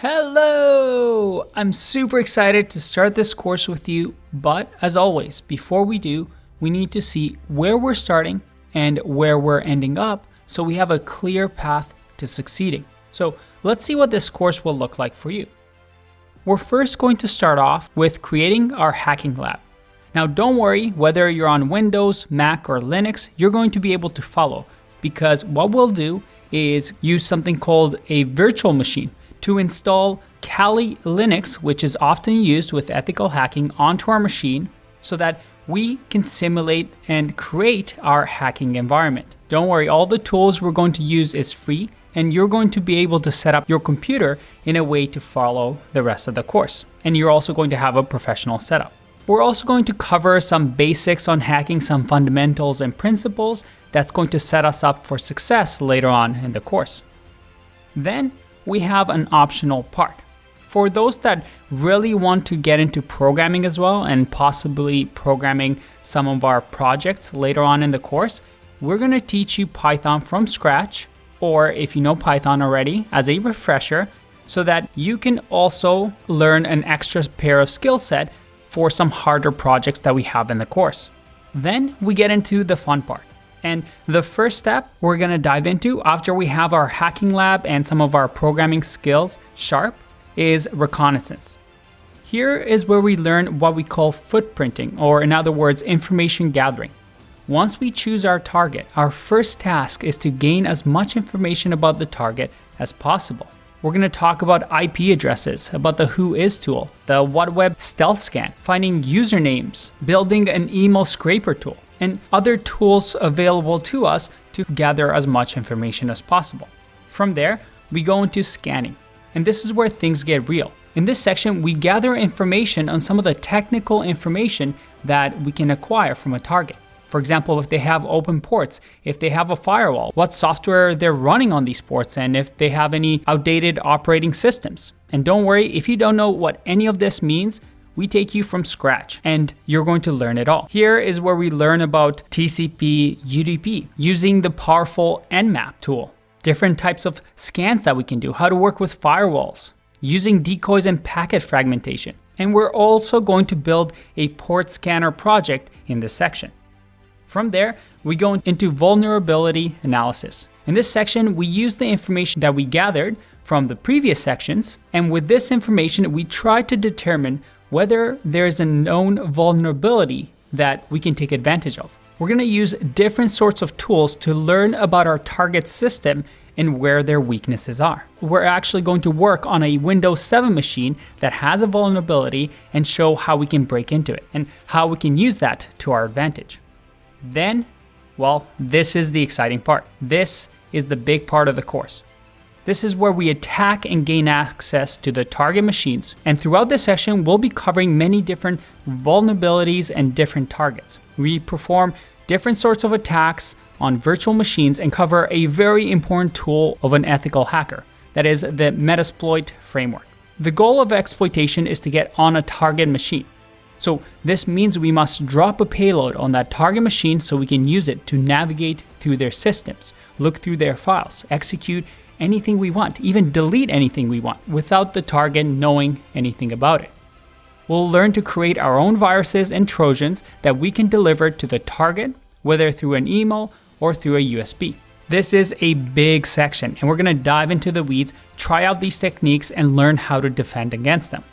Hello! I'm super excited to start this course with you, but as always, before we do, we need to see where we're starting and where we're ending up so we have a clear path to succeeding. So let's see what this course will look like for you. We're first going to start off with creating our hacking lab. Now don't worry, whether you're on Windows, Mac, or Linux, you're going to be able to follow, because what we'll do is use something called a virtual machine to install Kali Linux, which is often used with ethical hacking, onto our machine so that we can simulate and create our hacking environment. Don't worry, all the tools we're going to use is free, and you're going to be able to set up your computer in a way to follow the rest of the course. And you're also going to have a professional setup. We're also going to cover some basics on hacking, some fundamentals and principles that's going to set us up for success later on in the course. Then we have an optional part. For those that really want to get into programming as well and possibly programming some of our projects later on in the course, we're going to teach you Python from scratch, or if you know Python already, as a refresher, so that you can also learn an extra pair of skill set for some harder projects that we have in the course. Then we get into the fun part. And the first step we're going to dive into after we have our hacking lab and some of our programming skills sharp is reconnaissance. Here is where we learn what we call footprinting, or in other words, information gathering. Once we choose our target, our first task is to gain as much information about the target as possible. We're going to talk about IP addresses, about the Whois tool, the WhatWeb stealth scan, finding usernames, building an email scraper tool, and other tools available to us to gather as much information as possible. From there, we go into scanning, and this is where things get real. In this section, we gather information on some of the technical information that we can acquire from a target. For example, if they have open ports, if they have a firewall, what software they're running on these ports, and if they have any outdated operating systems. And don't worry, if you don't know what any of this means, we take you from scratch and you're going to learn it all. Here is where we learn about TCP, UDP, using the powerful Nmap tool, different types of scans that we can do, how to work with firewalls, using decoys and packet fragmentation. And we're also going to build a port scanner project in this section. From there, we go into vulnerability analysis. In this section, we use the information that we gathered from the previous sections, and with this information, we try to determine whether there's a known vulnerability that we can take advantage of. We're going to use different sorts of tools to learn about our target system and where their weaknesses are. We're actually going to work on a Windows 7 machine that has a vulnerability and show how we can break into it and how we can use that to our advantage. Then, well, this is the exciting part. This is the big part of the course. This is where we attack and gain access to the target machines. And throughout this session, we'll be covering many different vulnerabilities and different targets. We perform different sorts of attacks on virtual machines and cover a very important tool of an ethical hacker, that is the Metasploit framework. The goal of exploitation is to get on a target machine. So this means we must drop a payload on that target machine so we can use it to navigate through their systems, look through their files, execute anything we want, even delete anything we want without the target knowing anything about it. We'll learn to create our own viruses and Trojans that we can deliver to the target, whether through an email or through a USB. This is a big section, and we're going to dive into the weeds, try out these techniques, and learn how to defend against them.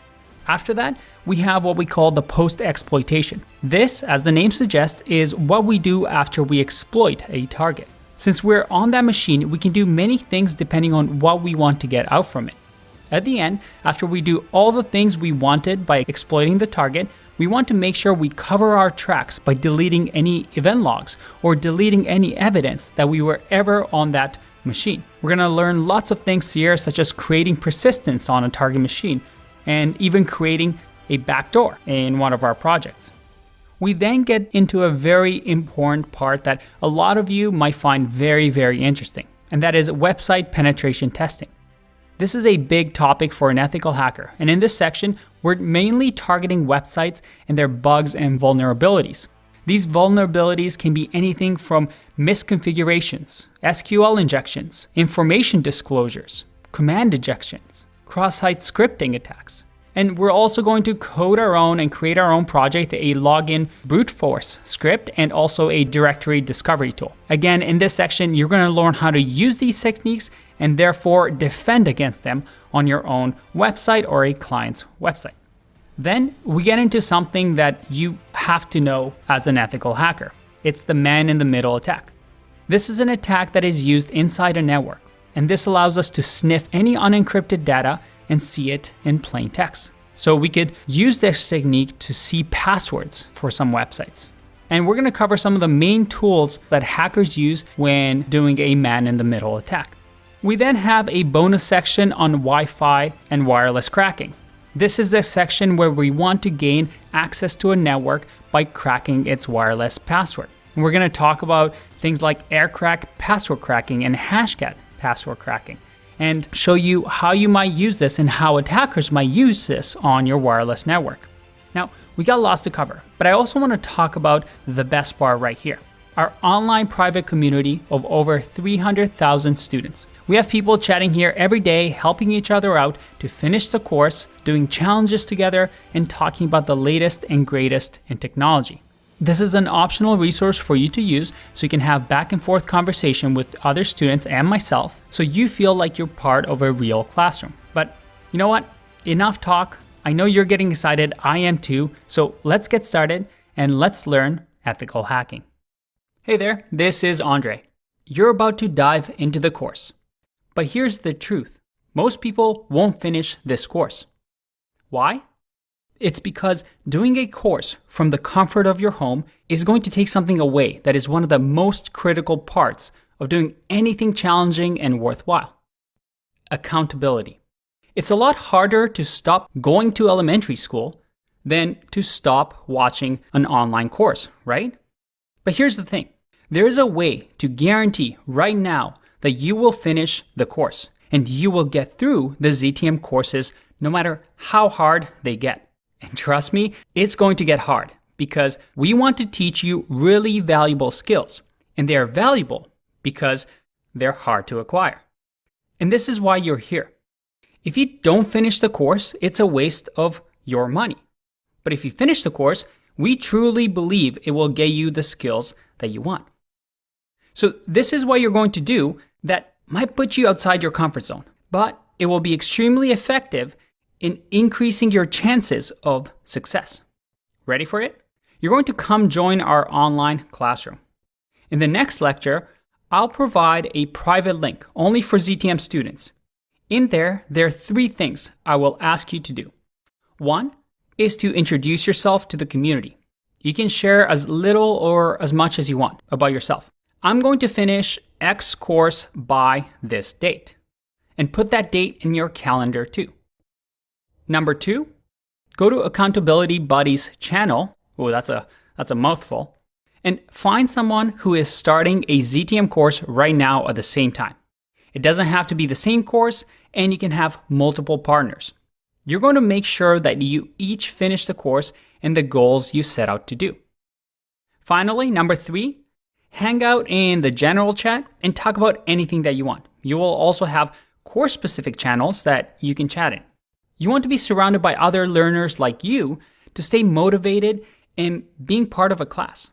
After that, we have what we call the post-exploitation. This, as the name suggests, is what we do after we exploit a target. Since we're on that machine, we can do many things depending on what we want to get out from it. At the end, after we do all the things we wanted by exploiting the target, we want to make sure we cover our tracks by deleting any event logs or deleting any evidence that we were ever on that machine. We're going to learn lots of things here, such as creating persistence on a target machine, and even creating a backdoor in one of our projects. We then get into a very important part that a lot of you might find very, very interesting, and that is website penetration testing. This is a big topic for an ethical hacker, and in this section, we're mainly targeting websites and their bugs and vulnerabilities. These vulnerabilities can be anything from misconfigurations, SQL injections, information disclosures, command ejections, cross-site scripting attacks. And we're also going to code our own and create our own project, a login brute force script, and also a directory discovery tool. Again, in this section, you're going to learn how to use these techniques and therefore defend against them on your own website or a client's website. Then we get into something that you have to know as an ethical hacker. It's the man-in-the-middle attack. This is an attack that is used inside a network, and this allows us to sniff any unencrypted data and see it in plain text. So we could use this technique to see passwords for some websites. And we're going to cover some of the main tools that hackers use when doing a man-in-the-middle attack. We then have a bonus section on Wi-Fi and wireless cracking. This is the section where we want to gain access to a network by cracking its wireless password. And we're going to talk about things like aircrack password cracking and hashcat password cracking, and show you how you might use this and how attackers might use this on your wireless network. Now, we got lots to cover, but I also want to talk about the best part right here. Our online private community of over 300,000 students. We have people chatting here every day, helping each other out to finish the course, doing challenges together, and talking about the latest and greatest in technology. This is an optional resource for you to use so you can have back and forth conversation with other students and myself so you feel like you're part of a real classroom. But you know what? Enough talk. I know you're getting excited. I am too. So let's get started and let's learn ethical hacking. Hey there, this is Andre. You're about to dive into the course. But here's the truth. Most people won't finish this course. Why? It's because doing a course from the comfort of your home is going to take something away that is one of the most critical parts of doing anything challenging and worthwhile. Accountability. It's a lot harder to stop going to elementary school than to stop watching an online course, right? But here's the thing. There is a way to guarantee right now that you will finish the course and you will get through the ZTM courses no matter how hard they get. And trust me, it's going to get hard because we want to teach you really valuable skills. And they are valuable because they're hard to acquire. And this is why you're here. If you don't finish the course, it's a waste of your money. But if you finish the course, we truly believe it will get you the skills that you want. So this is what you're going to do that might put you outside your comfort zone, but it will be extremely effective in increasing your chances of success. Ready for it? You're going to come join our online classroom. In the next lecture, I'll provide a private link only for ZTM students. In there are 3 things I will ask you to do. 1 is to introduce yourself to the community. You can share as little or as much as you want about yourself. I'm going to finish X course by this date, and put that date in your calendar too. Number 2, go to Accountability Buddy's channel. Oh, that's a mouthful. And find someone who is starting a ZTM course right now at the same time. It doesn't have to be the same course, and you can have multiple partners. You're going to make sure that you each finish the course and the goals you set out to do. Finally, number 3, hang out in the general chat and talk about anything that you want. You will also have course-specific channels that you can chat in. You want to be surrounded by other learners like you to stay motivated and being part of a class.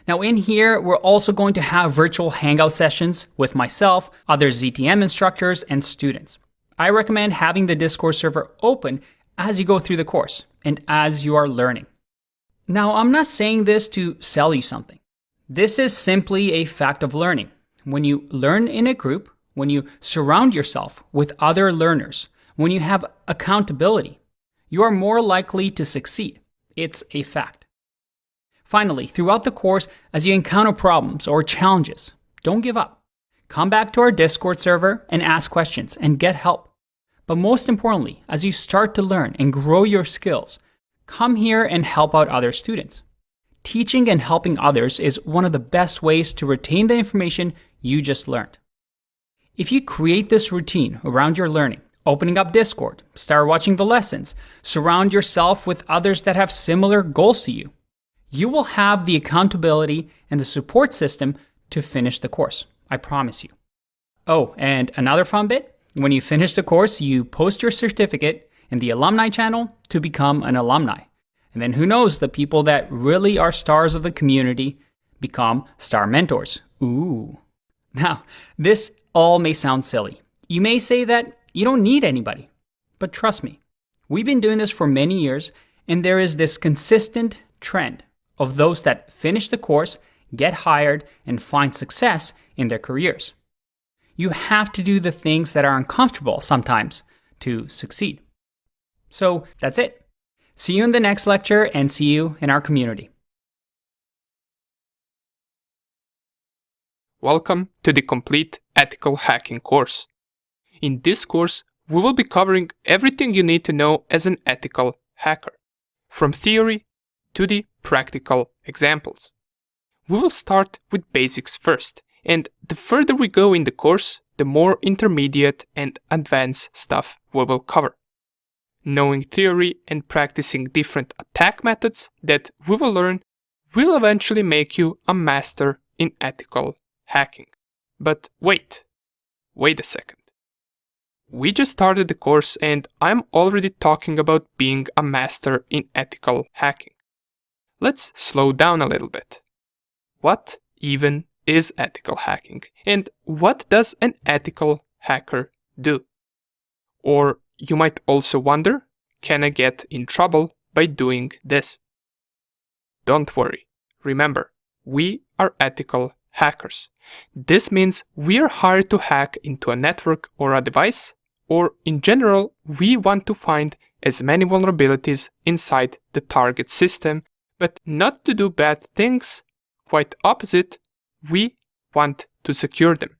Now in here, we're also going to have virtual hangout sessions with myself, other ZTM instructors, and students. I recommend having the Discord server open as you go through the course and as you are learning. Now, I'm not saying this to sell you something. This is simply a fact of learning. When you learn in a group, when you surround yourself with other learners, when you have accountability, you are more likely to succeed. It's a fact. Finally, throughout the course, as you encounter problems or challenges, don't give up. Come back to our Discord server and ask questions and get help. But most importantly, as you start to learn and grow your skills, come here and help out other students. Teaching and helping others is one of the best ways to retain the information you just learned. If you create this routine around your learning, opening up Discord, start watching the lessons, surround yourself with others that have similar goals to you, you will have the accountability and the support system to finish the course. I promise you. Oh, and another fun bit, When you finish the course, you post your certificate in the alumni channel to become an alumni. And then who knows, the people that really are stars of the community become star mentors. Ooh. Now, this all may sound silly. You may say that you don't need anybody. But trust me, we've been doing this for many years, and there is this consistent trend of those that finish the course, get hired, and find success in their careers. You have to do the things that are uncomfortable sometimes to succeed. So that's it. See you in the next lecture and see you in our community. Welcome to the Complete Ethical Hacking course. In this course, we will be covering everything you need to know as an ethical hacker, from theory to the practical examples. We will start with basics first, and the further we go in the course, the more intermediate and advanced stuff we will cover. Knowing theory and practicing different attack methods that we will learn will eventually make you a master in ethical hacking. But wait a second. We just started the course and I'm already talking about being a master in ethical hacking. Let's slow down a little bit. What even is ethical hacking? And what does an ethical hacker do? Or you might also wonder, can I get in trouble by doing this? Don't worry. Remember, we are ethical hackers. This means we are hired to hack into a network or a device, or in general, we want to find as many vulnerabilities inside the target system, but not to do bad things. Quite opposite, we want to secure them.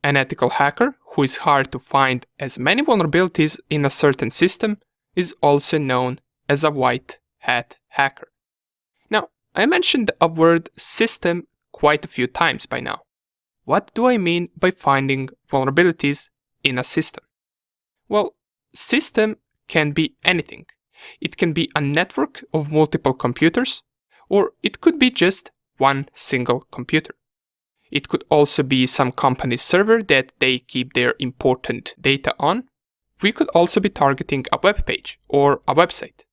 An ethical hacker who is hired to find as many vulnerabilities in a certain system is also known as a white hat hacker. Now, I mentioned the word system quite a few times by now. What do I mean by finding vulnerabilities in a system? Well, system can be anything. It can be a network of multiple computers, or it could be just one single computer. It could also be some company's server that they keep their important data on. We could also be targeting a web page or a website.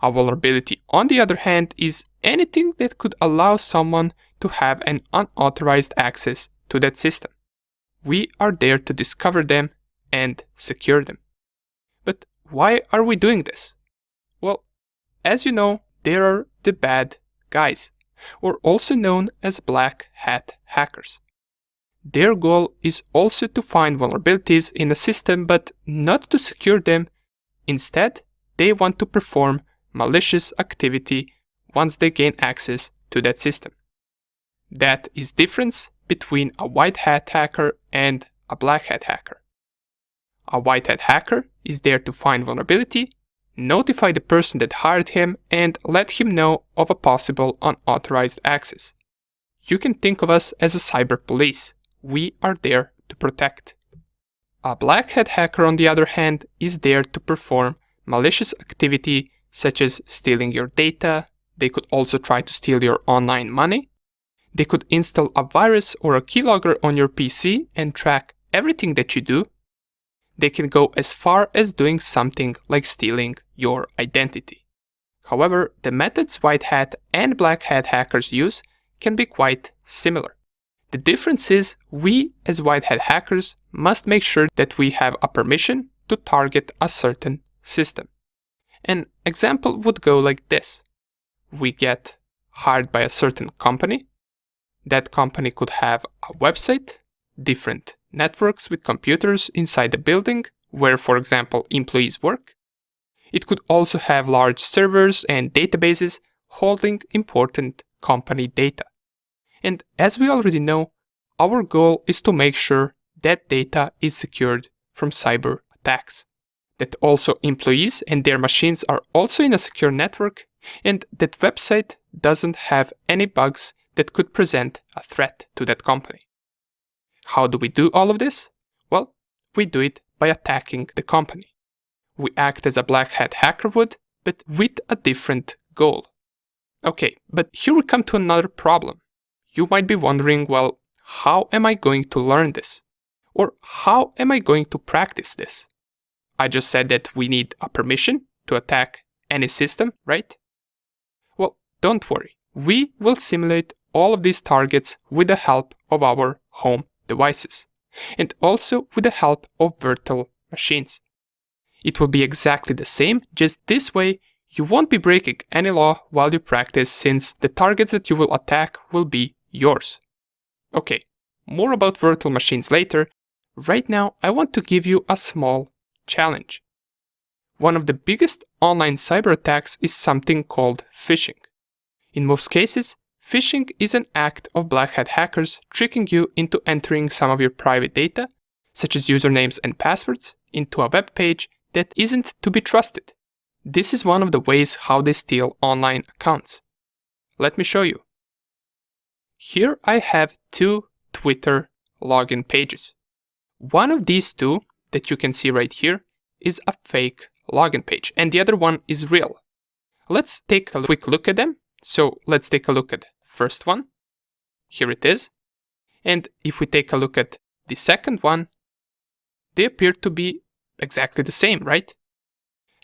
A vulnerability, on the other hand, is anything that could allow someone to have an unauthorized access to that system. We are there to discover them and secure them. But why are we doing this? Well, as you know, there are the bad guys, or also known as black hat hackers. Their goal is also to find vulnerabilities in a system, but not to secure them. Instead, they want to perform malicious activity once they gain access to that system. That is the difference between a white hat hacker and a black hat hacker. A white hat hacker is there to find vulnerability, notify the person that hired him, and let him know of a possible unauthorized access. You can think of us as a cyber police. We are there to protect. A black hat hacker, on the other hand, is there to perform malicious activity such as stealing your data. They could also try to steal your online money. They could install a virus or a keylogger on your PC and track everything that you do. They can go as far as doing something like stealing your identity. However, the methods white hat and black hat hackers use can be quite similar. The difference is we as white hat hackers must make sure that we have a permission to target a certain system. An example would go like this. We get hired by a certain company. That company could have a website, different networks with computers inside the building where, for example, employees work. It could also have large servers and databases holding important company data. And as we already know, our goal is to make sure that data is secured from cyber attacks, that also employees and their machines are also in a secure network, and that website doesn't have any bugs that could present a threat to that company. How do we do all of this? Well, we do it by attacking the company. We act as a black hat hacker would, but with a different goal. Okay, but here we come to another problem. You might be wondering, well, how am I going to learn this? Or how am I going to practice this? I just said that we need a permission to attack any system, right? Well, don't worry. We will simulate all of these targets with the help of our home devices, and also with the help of virtual machines. It will be exactly the same, just this way you won't be breaking any law while you practice, since the targets that you will attack will be yours. Okay, more about virtual machines later. Right now I want to give you a small challenge. One of the biggest online cyber attacks is something called phishing. In most cases, phishing is an act of black hat hackers tricking you into entering some of your private data, such as usernames and passwords, into a web page that isn't to be trusted. This is one of the ways how they steal online accounts. Let me show you. Here I have two Twitter login pages. One of these two that you can see right here is a fake login page, and the other one is real. Let's take a quick look at them. So let's take a look at the first one. Here it is. And if we take a look at the second one, they appear to be exactly the same, right?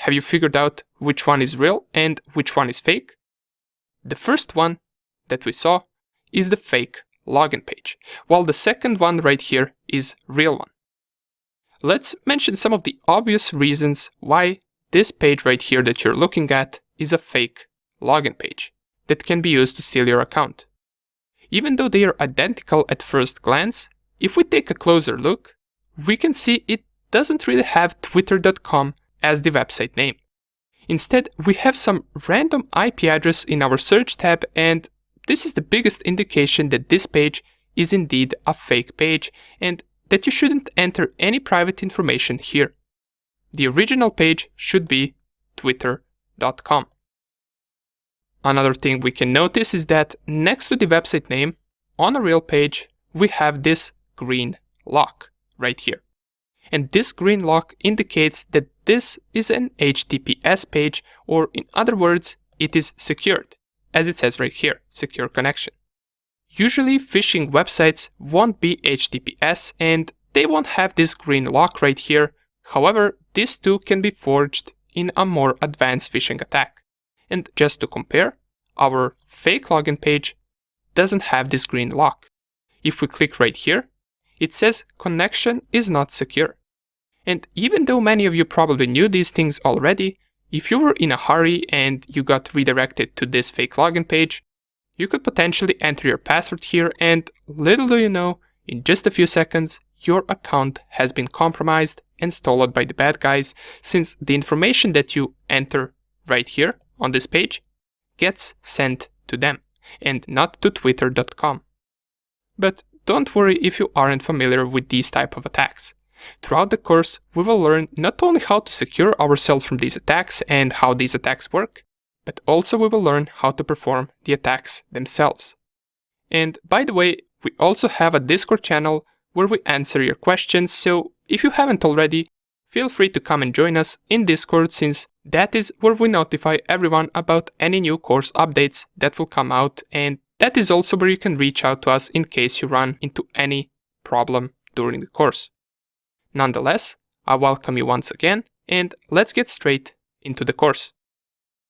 Have you figured out which one is real and which one is fake? The first one that we saw is the fake login page, while the second one right here is real one. Let's mention some of the obvious reasons why this page right here that you're looking at is a fake login page that can be used to steal your account. Even though they are identical at first glance, if we take a closer look, we can see it doesn't really have twitter.com as the website name. Instead, we have some random IP address in our search tab, and this is the biggest indication that this page is indeed a fake page and that you shouldn't enter any private information here. The original page should be twitter.com. Another thing we can notice is that next to the website name, on a real page, we have this green lock right here. And this green lock indicates that this is an HTTPS page, or in other words, it is secured, as it says right here, secure connection. Usually phishing websites won't be HTTPS and they won't have this green lock right here. However, this too can be forged in a more advanced phishing attack. And just to compare, our fake login page doesn't have this green lock. If we click right here, it says connection is not secure. And even though many of you probably knew these things already, if you were in a hurry and you got redirected to this fake login page, you could potentially enter your password here, and little do you know, in just a few seconds, your account has been compromised and stolen by the bad guys, since the information that you enter right here on this page gets sent to them and not to twitter.com. But don't worry if you aren't familiar with these type of attacks. Throughout the course, we will learn not only how to secure ourselves from these attacks and how these attacks work, but also we will learn how to perform the attacks themselves. And by the way, we also have a Discord channel where we answer your questions, so if you haven't already, feel free to come and join us in Discord, since that is where we notify everyone about any new course updates that will come out, and that is also where you can reach out to us in case you run into any problem during the course. Nonetheless, I welcome you once again, and let's get straight into the course.